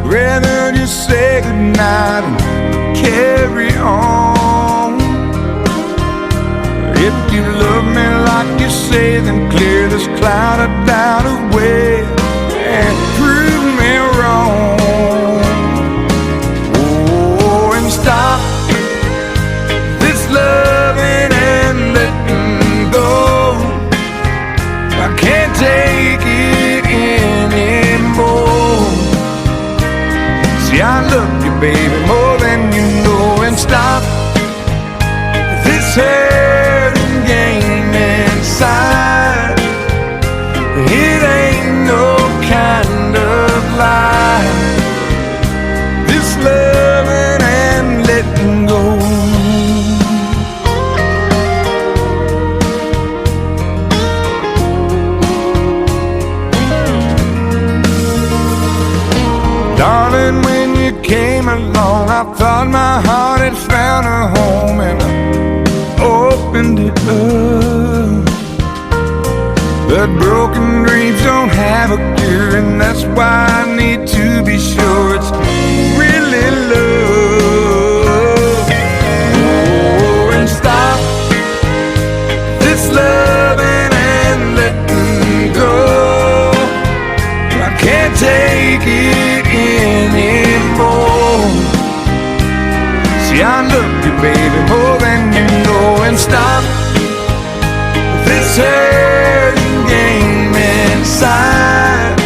rather just say goodnight and carry on. If you love me like you say, then clear this cloud of doubt away and prove me wrong. Oh, and stop this loving and letting go. I can't take it anymore. See, I love you, baby, more than you know. And stop this hurting game inside. It ain't no kind of lie, this loving and letting go. Darling, when you came along, I thought my heart had found a home, and I opened it up. But broken dreams don't have a cure, and that's why I need to be sure it's really love. Oh, and stop this loving and letting go. I can't take it anymore. See, I love you, baby, more than you know. And stop this hurting game inside.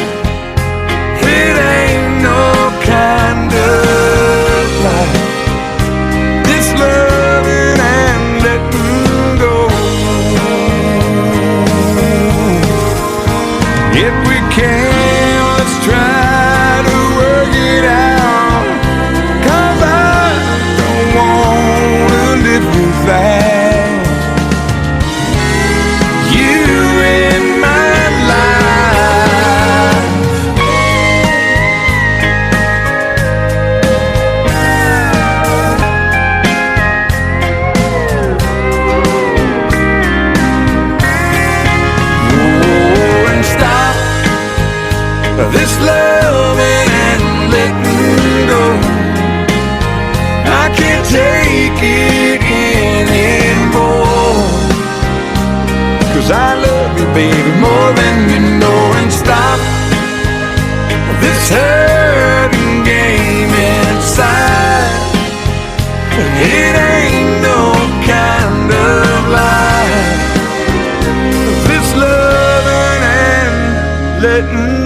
It ain't no kind of life, this loving and letting go. If we can, let's try to work it out, 'cause I don't wanna live without you in my life. Oh, and stop this loving and letting go. I can't take it anymore, 'cause I love you, baby, more than you know. And stop this hurting game inside. It ain't no kind of life, this loving and letting